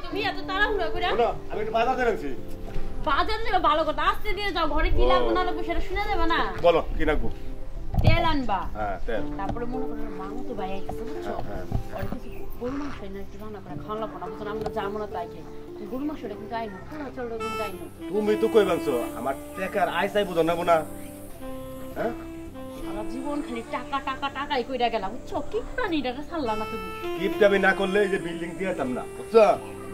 তুমি এত তাড়াহুড়া করে? না আমি একটু বাজার যাচ্ছি। বাজার যাবে ভালো কথা, আস্তে দিয়ে যাও, ঘরে কি লাগবে না লাগবে সেটা শুনে যাবে না। বলো কি লাগবে? তেল আনবা। হ্যাঁ তেল। তারপরে মনে করো মামু তো ভাই আইছে বুঝছো, হ্যাঁ আর কিছু গরু মাংস না একটু রান্না করে খাওয়া লাগবে না, বুঝছো আমরা যাবো না তাই খাই। গরু মাংসটা কিন্তু আইনো, চলো কিন্তু আইনো। তুমি তো কই বাংছো আমার টাকার আই চাই বুঝো না না। হ্যাঁ সারা জীবন খালি টাকা টাকা টাকাই কইরা গেলাম বুঝছো, কি প্রাণীটাকে ছাড়লা না তুমি। গিফট আমি না করলে এই যে বিল্ডিং দিতাম না বুঝছো।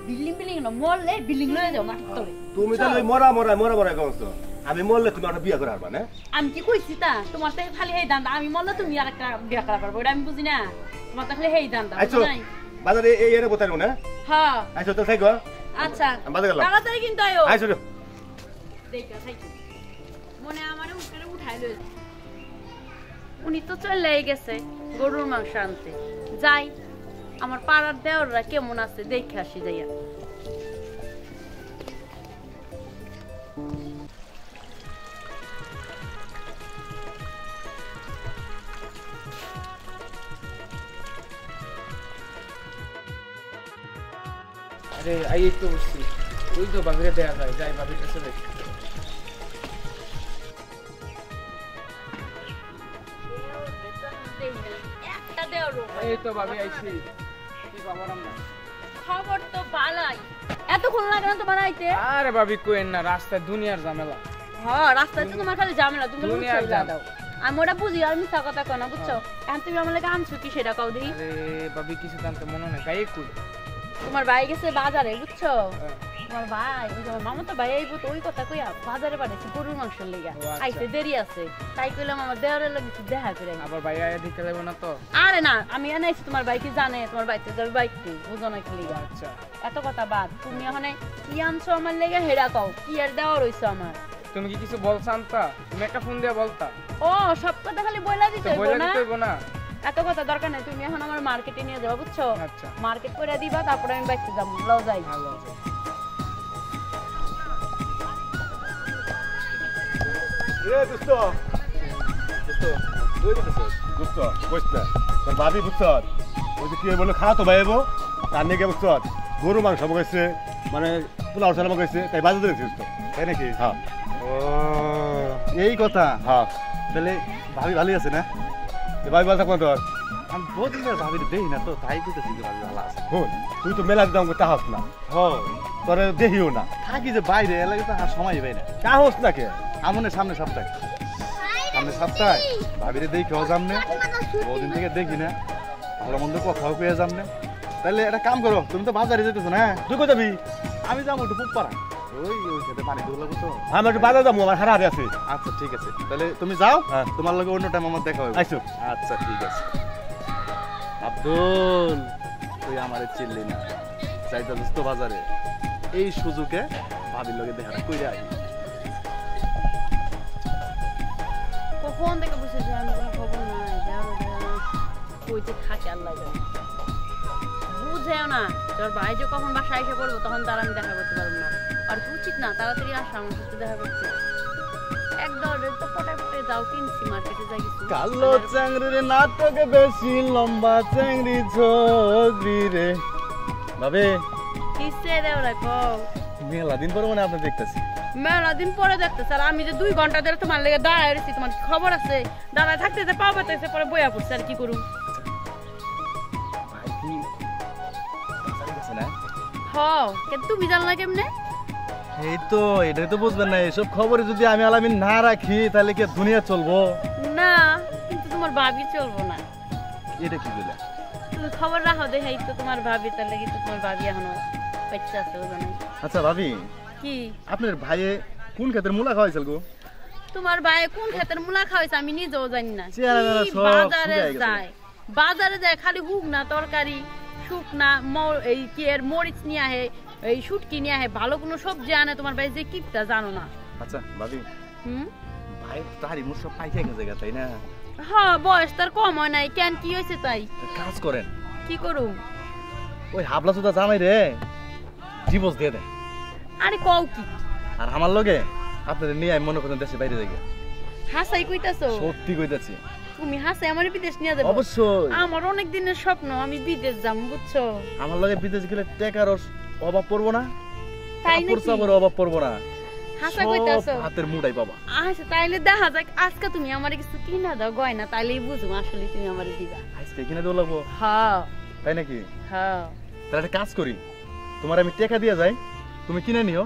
বিল্ডিং না মরলে বিল্ডিং লয়ে যাও মাটির তলে। তুমি তাহলে মরা কইছো, আমি মরলে তুমি একটা বিয়ে করে পারবা না। আমি কি কইছি তা তোমার তো খালি হেই দান্দা, আমি মরলে তুমি আরেকটা বিয়ে করা পারবে, ওটা আমি বুঝি না। তোমার তো খালি হেই দান্দা আইছো বাজারে এই এর বোতানো না। হ্যাঁ আইছো তো থাকো। আচ্ছা বাজারে গেলাম, তাড়াতাড়ি কিন্তু আইও। আইছো দেখা থাকি মনে আমারে উঠে উঠাই লই। উনি তো চলেই গেছে গরুর মাংস আনতে। যাই আমার পাড়ার দেওররা কেমন আছে দেখে আসি যাইয়া। আরে আই তো বসছি, ওই তো বাবিরে দেখা যায়, যাই বাবির কাছে যাই। এই তো বাবি আইছি, কি খবর আমরা? খবর তো ভালোই। এতক্ষণ লাগে না তোমার আইতে? আরে বাবি কোয়েন না, রাস্তায় দুনিয়ার ঝামেলা। হ্যাঁ রাস্তায় তো তোমার খালি ঝামেলা, তুমি দুনিয়ার বুঝছো দাও। আমি ওটা বুঝি আর মিথ্যা কথা কও না বুঝছো। এখন তুমি আমার লাগে আনছো কি সেটা কও দেখি। আরে বাবি কিছু জানতে মনে নেই, গায়ে কুল। তোমার ভাই গেছে বাজারে বুঝছো, তোমার ভাই ওই তোমার মামা তো ভাই আইবো তো ওই কথা কইয়া বাজারে পাঠাইছে গরুর মাংসের লেগা। আইতে দেরি আছে তাই কইলাম আমার দেওরের লাগে একটু দেখা করে। আবার ভাই আয়া দিতে যাবে না তো? আরে না আমি আনাইছি, তোমার ভাই কি জানে তোমার বাইতে যাবে বাইক নেই বুঝো না কি লিগা। আচ্ছা এত কথা বাদ, তুমি এখন কি আনছো আমার লেগে হেরা কও, কি আর দেওয়া রইছো আমার। তুমি কি কিছু বলছান তা? তুমি একটা ফোন দিয়া বলতা। ও সব কথা খালি বইলা দিতে তো বইলা হইবো না, দিতে হইবো না? এত কথা দরকার নাই। তুমি এখন আমার মার্কেটে নিয়ে যাবা বুঝছো, আচ্ছা মার্কেট করে দিবা তারপরে আমি বাইতে যাবো। লও যাই। ভালো। এ দোস্ত তুই দোস্ত কইছ না তোর ভাবি বুঝছো ওই যে কি বলে খাওয়া তো বাইবো তার নিয়ে বুঝছো গরু মাংস মগাইছে মানে পোলাও চাল মগাইছে তাই বাজারে দেখছিস তো তাই নাকি? হ্যাঁ ও এই কথা। হ্যাঁ তাহলে ভাবি ভালোই আছে না? ভাবি ভালো থাকবো তোর। আমি বহুদিন ধরে ভাবির দেখি না তো, তাই বুঝতেছি যে ভাবি ভালো আছে। শুন তুই তো মেলা দাম করতে হাস না, তোর দেখিও না। থাকি যে বাইরে এলাকা তো আর সময় পাই না। কাহস না কে আমনে সামনে সপ্তাহে ভাবিরে দেখি সামনে বহুদিন থেকে দেখি না, ভালো মন্দ কথাও পেয়ে যামনে। তাহলে একটা কাম করো, তুমি তো বাজারে যেতেছো না? তুই কোথায় যাবি? আমি যাবো একটু পুপারা, ওই খেতে পানি দুগুলো তো। আমি একটু বাজার যাবো, আমার হারা আছে। আচ্ছা ঠিক আছে, তাহলে তুমি যাও, হ্যাঁ তোমার লগে অন্য টাইম আমার দেখা হবে। আইসো। আচ্ছা ঠিক আছে। আব্দুল তুই আমারে চিনলি না, যাইতাছিস তো বাজারে, এই সুযোগে ভাবির লগে দেখাটা কইরা আই। কখন থেকে বসে যায় আমি কোনো খবর নাই, কইতে থাকে আল্লাহ জানে। বুঝেও না তোর ভাই যে কখন বাসায় এসে পড়বো তখন তার আমি দেখা করতে পারবো না। আর উচিত না তাড়াতাড়ি আসা আমার সাথে দেখা করতে। একদম তো পটায় পটে যাও, কিনছি মার্কেটে যাই কিছু। কালো চাংড়ির নাটকে বেশি লম্বা চাংড়ি ঝগড়ি রে। ভাবে কিসে দেওরা কও? মেলা দিন পরে মানে আপনি দেখতেছি। মেলা দিন পরে দেখতে স্যার, আমি যে 2 ঘন্টা ধরে তোমার লেগে দাঁড়ায় রয়েছি, তোমার কি খবর আছে? দাঁড়ায় থাকতে যে পাওয়া পেতেছে পরে বইয়া পড়ছে, আর কি করুম? ভাই কি বাজারে গেছে না? হ্যাঁ কিন্তু তুমি জানো না কেমনে? এই তো এটাই তো বুঝবেন না, এসব খবরে যদি আমি আলামিন না রাখি তাহলে কি দুনিয়া চলবো? না কিন্তু তোমার ভাবি চলবো না। এটা কি বলে? তুমি খবর রাখো দেখাই তো তোমার ভাবি, তাহলে কিন্তু তোমার ভাবি এখনো বাচ্চা আছে ও জানো। আচ্ছা ভাবি, কি আপনার ভাইয়ে কোন ক্ষেতের মূলা খাওয়াইছিল গো? তোমার ভাই কোন ক্ষেতের মূলা খাওয়াইছে আমি নিজেও জানি না। বাজারে বাজারে যায় খালি হুক না তরকারি, শুকনা এই কি এর মরিচ নিয়ে আহে, এই শুটকি নিয়ে আহে, ভালো কোনো সবজি আনে তোমার ভাই যে কিপটা জানো না। আচ্ছা ভাবি, ভাই তারই মুখ সব পাইকে গেছে তাই না? হ্যাঁ বয়স তার কম হয় নাই, কেন কি হয়েছে তাই? কাজ করেন। কি করুম? ওই হাবলা সুদা জামাই রে ডিভোর্স দিয়ে দেয়। আরে কও কি? আর আমার লগে আপনাদের নিয়ে আমি মনে করেন দেশে বাইরে যাই। হাসাই কইতাছো? সত্যি কইতাছি। তুমি হাসাই আমার বিদেশ নিয়ে যাবে? অবশ্যই। আমার অনেক দিনের স্বপ্ন আমি বিদেশ যাব বুঝছো। আমার লগে বিদেশ গেলে টাকার অভাব পড়বো না, তাই কাপড় নাকি? চাপড়ে অভাব পড়বো না, হাসা সব কইতাছো? হাতের মুঠাই পাবা। আচ্ছা তাইলে দেখা যাক আজকে তুমি আমারে কিছু কিনা দাও গয়না, তাইলেই বুঝুম আসলে তুমি আমারে দিবা। আজকে কিনে দেওয়া লাগবো, হ্যাঁ তাই নাকি? হ্যাঁ। তাহলে একটা কাজ করি, তোমার আমি টাকা দিয়ে যাই, তুমি কিনে নিও।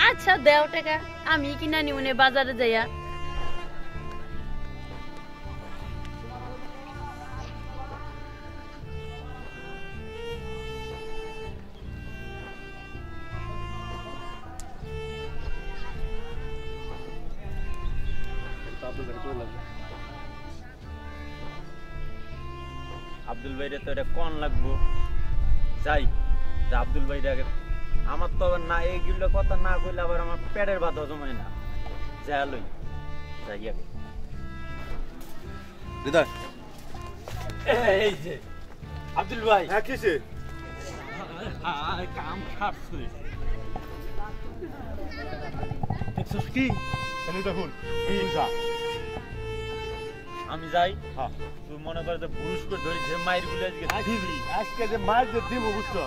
আচ্ছা দেও টাকা, আমি কিনা নিব নে বাজারে যাইয়া। আব্দুল ভাইরে তো এটা কোন লাগবো, যাই যে আব্দুল ভাইরে আগে, আমার তো আবার না এইগুলো কথা না কইলে আবার আমার পেটের ভাত হজম হয় না, যা লই যাই আগে। হৃদয় এই যে আব্দুল ভাই, হ্যাঁ কিসে কাম সারছে দেখছিস কি তাহলে দেখুন হিংসা। আমি যাই, হ্যাঁ তুই মনে করে যে পুরুষ করে ধরি যে মায়ের গুলো আজকে দিবি, আজকে যে মার যে দিব বুঝছো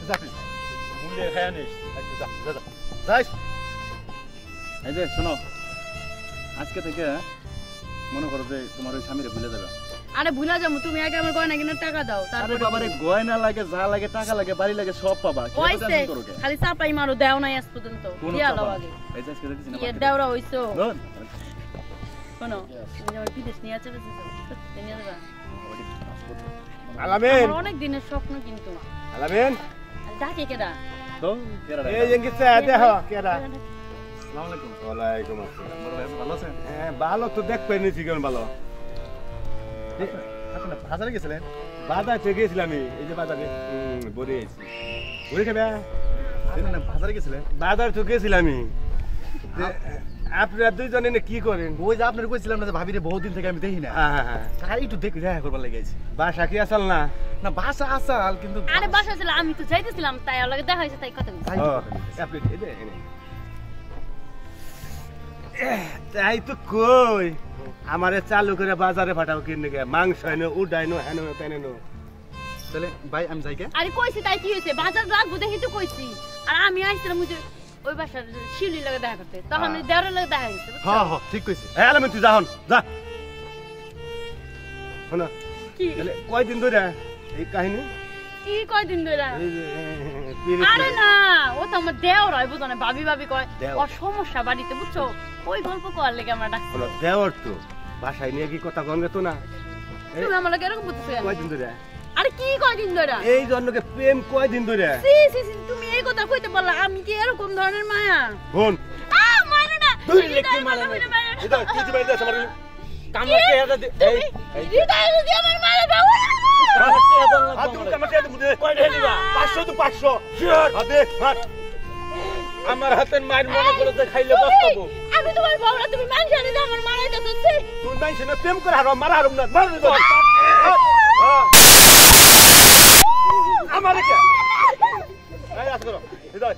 যাবি মূল্যে খায় নিস। আচ্ছা যা যা যাইস। এই যে শোনো, আজকে থেকে মনে করো যে তোমার ওই স্বামীরে ভুলে যাবে। আরে ভুলা যাবো, তুমি আগে আমার গয়না কিনার টাকা দাও, আরে তারপরে বাবারে, গয়না লাগে, যা লাগে, টাকা লাগে, বাড়ি লাগে, সব পাবা। কি এত হইছে টেনশন করো কে? খালি চাপাই মারো, দেও নাই আজ পর্যন্ত। কোনো দিয়া চাপা লও না। আগে। এই যে আজকে দেখেছি না ইয়ে market এ। দেওরা হইছো। ধর। শোনো, তুমি আমার বিদেশ নিয়ে যাবে সত্যি নিয়ে যাবে। আলামিন আমার অনেক দিনের স্বপ্ন কিন্তু। আলামিন আর ডাকে কেডা? তো কেরা রে? এই যে কিসে দেখো কেডা। আসসালামু আলাইকুম। ওয়ালাইকুম আসসালাম। বড় ভাই, ভালো আছেন? হ্যাঁ ভালো তো দেখতে নিছি কেমন ভালো। আপনি বাজারে গেছিলেন? বাজার থেকে গেছিলাম আমি, এই যে বাজারে বড়ি আইছি বড়ি খাবে। না, বাজারে গেছিলেন? বাজার তো গেছিলাম আমি। আপনারা দুইজনে এনে কি করেন? ওই যে আপনার কইছিলাম না যে ভাবিরে বহুদিন থেকে আমি দেখি না, হ্যাঁ তাই একটু দেখে দেখা করবার লেগে গেছি। বাসা কি আসাল না? না, বাসা আসাল, কিন্তু আরে বাসা ছিল, আমি তো যাইতেছিলাম, তাই ওর লগে দেখা হইছে, তাই কথা বলছি। তাই ও, তো। আপনি এই যে এনে। তাই তো কই আমারে চালু করে বাজারে পাঠাও কিনে গে, মাংস এনে উডাইনো হেন তেনো। তাহলে ভাই আমি যাই কে? আরে কইছি তাই কি হইছে, বাজার রাখবো দেখি তো কইছি। আর আমি আইছিলাম ওই যে ওই বাসার শিলি লগে দেখা করতে, তখন ওই দেওরের লগে দেখা হইছে, বুঝছো? হ্যাঁ হ্যাঁ, ঠিক কইছে। হ্যাঁ আলামিন তুই যা হন যা। শোনো কি তাহলে কয়দিন ধরে এই কাহিনী? কি কয়দিন ধরে? এই যে পিরিত আরে না, ও তো আমার দেওর হয়, বুঝো না, ভাবি ভাবি কয়। দেওর। ওর সমস্যা বাড়িতে, বুঝছো? ওই গল্প করার লেগে আমরা ডাকছি। হলো দেওর তো বাসায় নিয়ে কি কথা কন তো না? তুমি আমার লগে এরকম বলতেছো কেন? কয়দিন ধরে? আরে কি কয়দিন ধরে? এই জন্যকে প্রেম কয়দিন ধরে? সি সি সি, তুমি এই কথা কইতে পারলা? আমি কি এরকম ধরনের মায়া? বোন মানো না। তুই হৃদয় লেখি আমার মানা মনে নাই। মায়া। এটা কি দিবে এটা আমার কামাতে হাতে এই হৃদয় যদি আমার মায়া দাও। কামাতে হাতে হাত তুমি কামাতে হাত মুদে কয় ঢেলি বা 500 তো 500 শিওর হাতে হাত। আমার হাতের মায়ের মনে করে যে খাইলে বাঁচতাবো। আমি তোমার বউরা, তুমি মানুষের দিতে আমার মারাই দিতেছ। তুই মাইছে না প্রেম করে হারাম মারা হারাম না মার আমারে কে এই আস করো হৃদয়